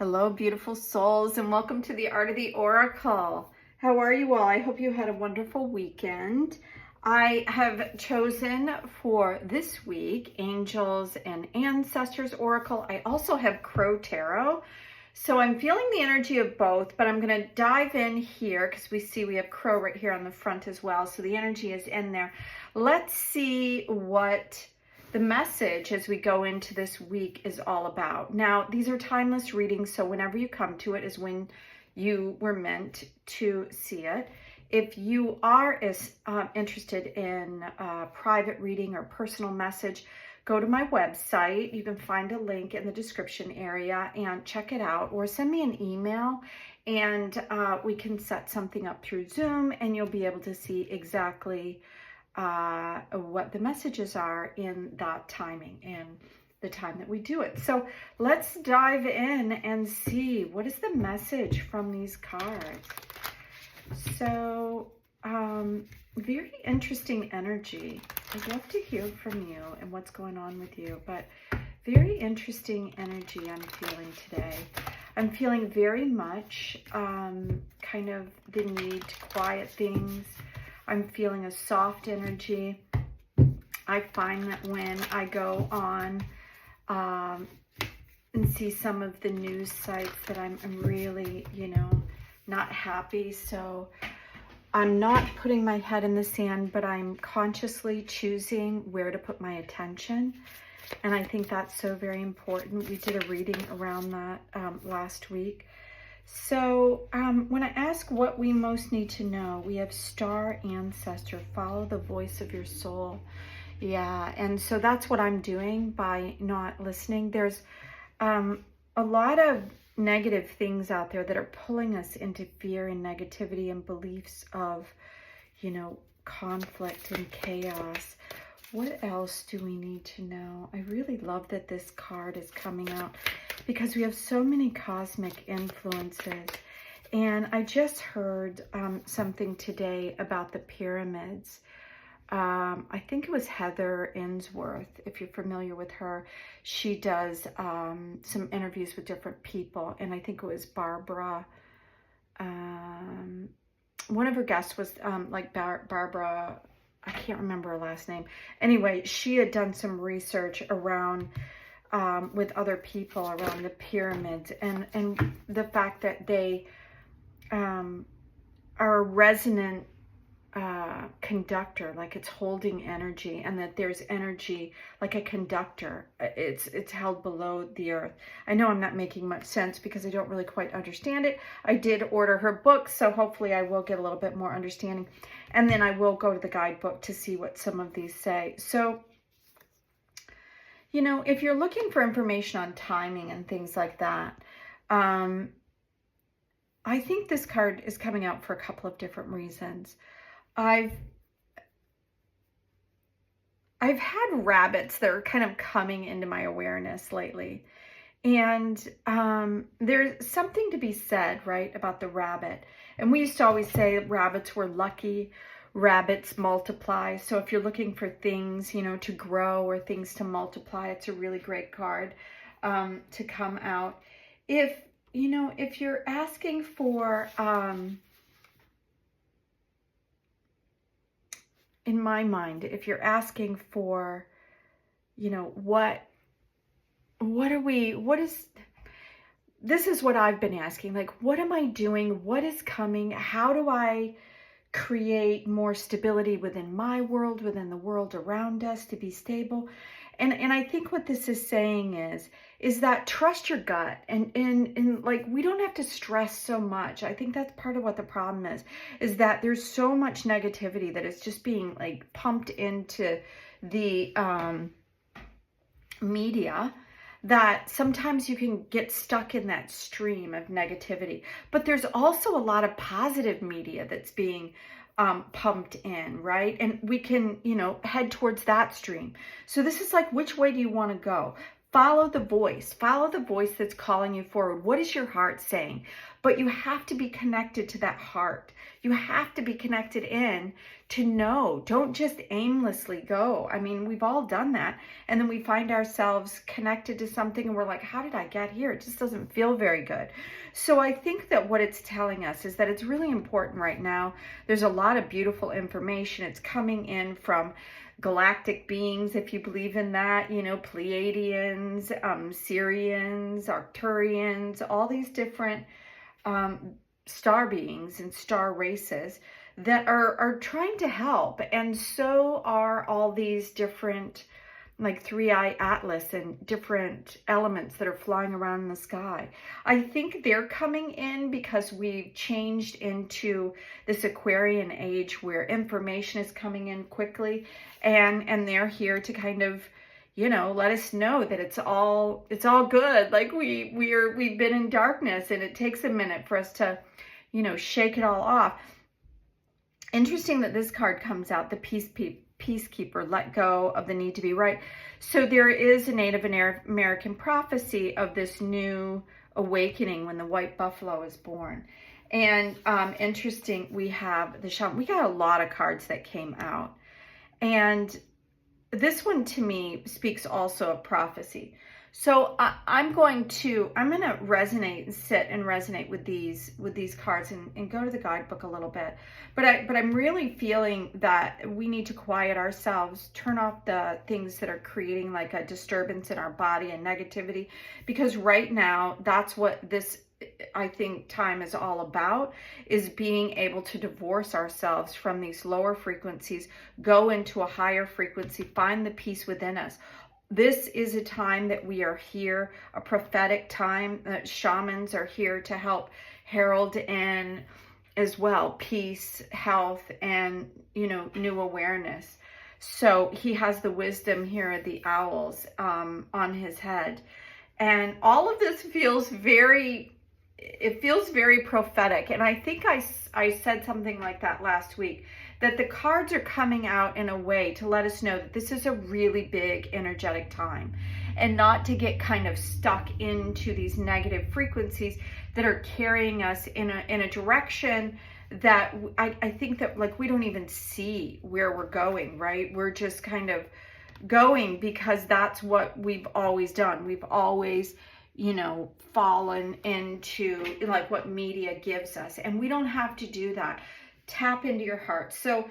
Hello, beautiful souls, and welcome to the Art of the Oracle. How are you all? I hope you had a wonderful weekend. I have chosen for this week Angels and Ancestors Oracle. I also have Crow Tarot. So I'm feeling the energy of both, but I'm going to dive in here because we have Crow right here on the front as well. So the energy is in there. Let's see what the message as we go into this week is all about. Now, these are timeless readings, so whenever you come to it is when you were meant to see it. If you are interested in private reading or personal message, go to my website. You can find a link in the description area and check it out, or send me an email and we can set something up through Zoom and you'll be able to see exactly what the messages are in that timing and the time that we do it. So let's dive in and see what is the message from these cards. So very interesting energy. I'd love to hear from you and what's going on with you, but very interesting energy I'm feeling today. I'm feeling very much kind of the need to quiet things. I'm feeling a soft energy. I find that when I go on and see some of the news sites that I'm really, not happy. So I'm not putting my head in the sand, but I'm consciously choosing where to put my attention. And I think that's so very important. We did a reading around that last week. So when I ask what we most need to know, we have Star Ancestor, follow the voice of your soul. Yeah, and so that's what I'm doing by not listening. There's a lot of negative things out there that are pulling us into fear and negativity and beliefs of, conflict and chaos. What else do we need to know? I really love that this card is coming out because we have so many cosmic influences. And I just heard something today about the pyramids. I think it was Heather Ainsworth, if you're familiar with her. She does some interviews with different people. And I think it was Barbara. One of her guests was Barbara, I can't remember her last name. Anyway, she had done some research around with other people around the pyramids and the fact that they are a resonant conductor, like it's holding energy, and that there's energy like a conductor. It's held below the earth. I know I'm not making much sense because I don't really quite understand it. I did order her book, so hopefully I will get a little bit more understanding. And then I will go to the guidebook to see what some of these say. So, if you're looking for information on timing and things like that, I think this card is coming out for a couple of different reasons. I've had rabbits that are kind of coming into my awareness lately. And there's something to be said, right, about the rabbit. And we used to always say rabbits were lucky, rabbits multiply. So if you're looking for things, to grow or things to multiply, it's a really great card to come out. If you're asking for, in my mind, if you're asking for, this is what I've been asking, like, what am I doing? What is coming? How do I create more stability within my world, within the world around us to be stable? And I think what this is saying is that trust your gut and like, we don't have to stress so much. I think that's part of what the problem is that there's so much negativity that is just being like pumped into the media, that sometimes you can get stuck in that stream of negativity. But there's also a lot of positive media that's being pumped in, right? And we can, head towards that stream. So this is like, which way do you want to go? Follow the voice that's calling you forward. What is your heart saying? But you have to be connected to that heart. You have to be connected in to know. Don't just aimlessly go. I mean, we've all done that. And then we find ourselves connected to something and we're like, how did I get here? It just doesn't feel very good. So I think that what it's telling us is that it's really important right now. There's a lot of beautiful information. It's coming in from galactic beings, if you believe in that, you know, Pleiadians, Sirians, Arcturians, all these different star beings and star races that are trying to help. And so are all these different, like 3-eye atlas and different elements that are flying around in the sky. I think they're coming in because we've changed into this Aquarian age where information is coming in quickly, and they're here to kind of, you know, let us know that it's all good. Like we've been in darkness, and it takes a minute for us to, you know, shake it all off. Interesting that this card comes out, the Peacekeeper, let go of the need to be right. So there is a Native American prophecy of this new awakening when the white buffalo is born. And interesting, we have the shaman. We got a lot of cards that came out. And this one to me speaks also of prophecy. So I'm going to resonate and sit and resonate with these cards and go to the guidebook a little bit. But I'm really feeling that we need to quiet ourselves, turn off the things that are creating like a disturbance in our body and negativity, because right now that's what this, I think, time is all about, is being able to divorce ourselves from these lower frequencies, go into a higher frequency, find the peace within us. This is a time that we are here, a prophetic time. Shamans are here to help herald in as well peace, health, and, you know, new awareness. So he has the wisdom here of the owls on his head. And all of this feels very prophetic. And I think I said something like that last week, that the cards are coming out in a way to let us know that this is a really big energetic time, and not to get kind of stuck into these negative frequencies that are carrying us in a direction that I think that, like, we don't even see where we're going, right? We're just kind of going because that's what we've always done. We've always, you know, fallen into like what media gives us, and we don't have to do that. Tap into your heart. So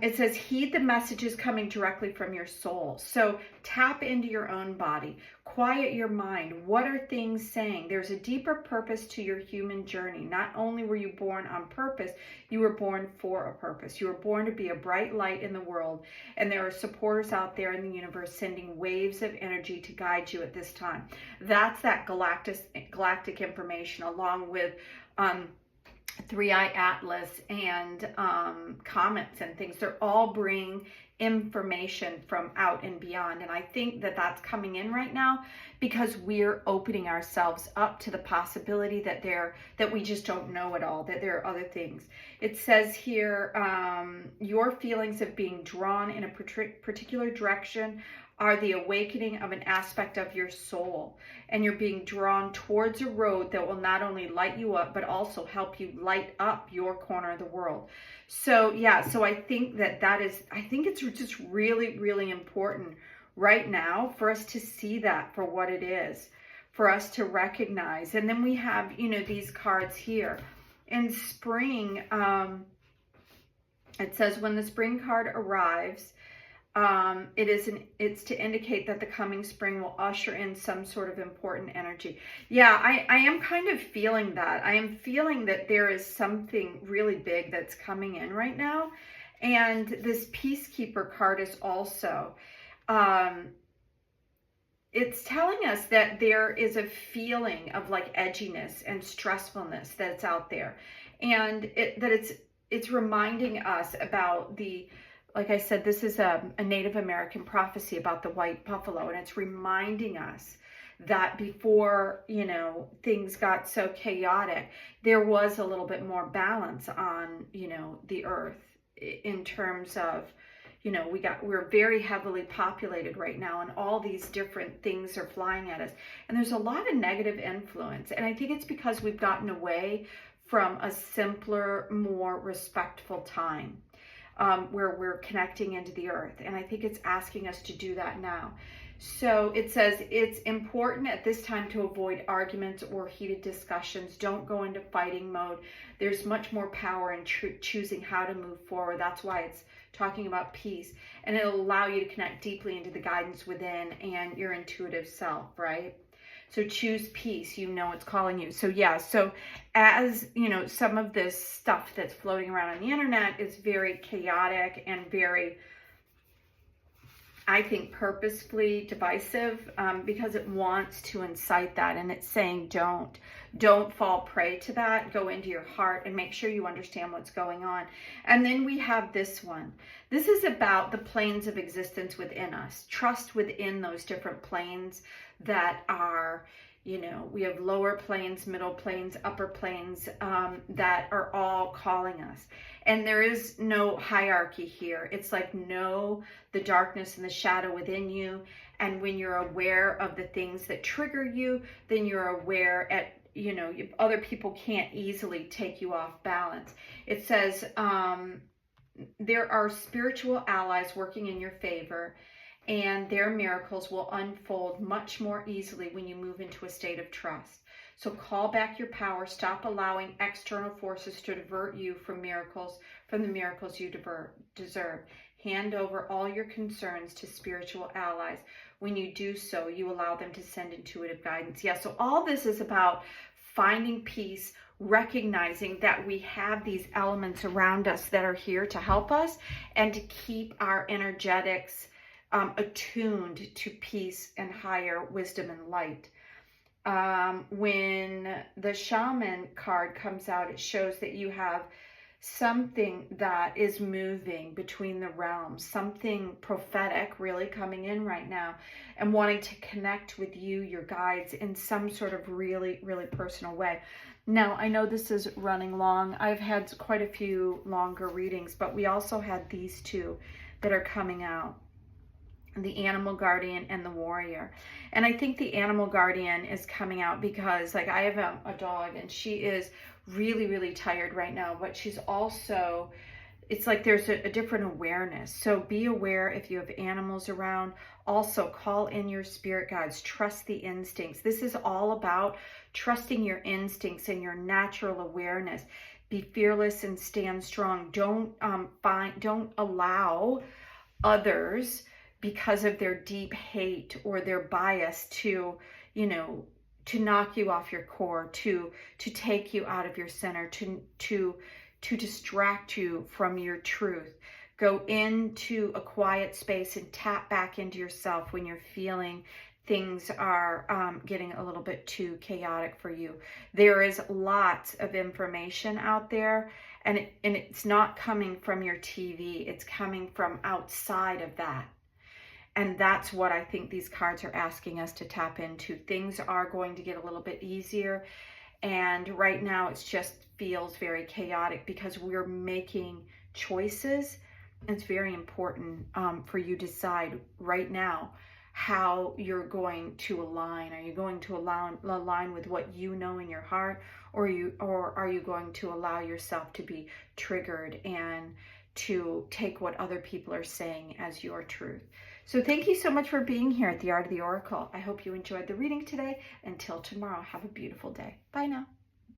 it says, heed the messages coming directly from your soul. So tap into your own body, quiet your mind. What are things saying? There's a deeper purpose to your human journey. Not only were you born on purpose, you were born for a purpose. You were born to be a bright light in the world, and there are supporters out there in the universe sending waves of energy to guide you at this time. That's that galactic information, along with 3-eye atlas and comets and things. They're all bringing information from out and beyond, and I think that that's coming in right now because we're opening ourselves up to the possibility that we just don't know it all, that there are other things. It says here, your feelings of being drawn in a particular direction are the awakening of an aspect of your soul, and you're being drawn towards a road that will not only light you up but also help you light up your corner of the world. So yeah, so I think I think it's just really, really important right now for us to see that for what it is, for us to recognize. And then we have, you know, these cards here in spring. It says, when the spring card arrives, it's to indicate that the coming spring will usher in some sort of important energy. Yeah, I am kind of feeling that. I am feeling that there is something really big that's coming in right now. And this Peacekeeper card is also, it's telling us that there is a feeling of like edginess and stressfulness that's out there. And it's reminding us about like I said, this is a Native American prophecy about the white buffalo, and it's reminding us that before, you know, things got so chaotic, there was a little bit more balance on, you know, the earth in terms of, you know, we're very heavily populated right now, and all these different things are flying at us. And there's a lot of negative influence. And I think it's because we've gotten away from a simpler, more respectful time where we're connecting into the earth. And I think it's asking us to do that now. So it says it's important at this time to avoid arguments or heated discussions. Don't go into fighting mode. There's much more power in choosing how to move forward. That's why it's talking about peace. And it'll allow you to connect deeply into the guidance within and your intuitive self, right? So choose peace, you know it's calling you. So yeah, so as you know, some of this stuff that's floating around on the internet is very chaotic and very, I think, purposefully divisive because it wants to incite that. And it's saying don't fall prey to that. Go into your heart and make sure you understand what's going on. And then we have this one. This is about the planes of existence within us. Trust within those different planes that are, you know, we have lower planes, middle planes, upper planes that are all calling us. And there is no hierarchy here. It's like know the darkness and the shadow within you. And when you're aware of the things that trigger you, then you're aware at, you know, other people can't easily take you off balance. It says there are spiritual allies working in your favor, and their miracles will unfold much more easily when you move into a state of trust. So call back your power. Stop allowing external forces to divert you from the miracles you deserve. Hand over all your concerns to spiritual allies. When you do so, you allow them to send intuitive guidance. Yeah, so all this is about finding peace, recognizing that we have these elements around us that are here to help us and to keep our energetics attuned to peace and higher wisdom and light. When the shaman card comes out, it shows that you have something that is moving between the realms, something prophetic really coming in right now and wanting to connect with you, your guides, in some sort of really, really personal way. Now, I know this is running long. I've had quite a few longer readings, but we also had these two that are coming out. The animal guardian and the warrior. And I think the animal guardian is coming out because, like, I have a dog and she is really, really tired right now, but she's also, it's like there's a different awareness. So be aware if you have animals around. Also call in your spirit guides. Trust the instincts. This is all about trusting your instincts and your natural awareness. Be fearless and stand strong. Don't allow others, because of their deep hate or their bias, to, you know, to knock you off your core, to take you out of your center, to distract you from your truth. Go into a quiet space and tap back into yourself when you're feeling things are getting a little bit too chaotic for you. There is lots of information out there, and it's not coming from your TV. It's coming from outside of that. And that's what I think these cards are asking us to tap into. Things are going to get a little bit easier. And right now it just feels very chaotic because we're making choices. It's very important for you to decide right now how you're going to align. Are you going to align with what you know in your heart, or are you going to allow yourself to be triggered and to take what other people are saying as your truth? So thank you so much for being here at the Art of the Oracle. I hope you enjoyed the reading today. Until tomorrow, have a beautiful day. Bye now.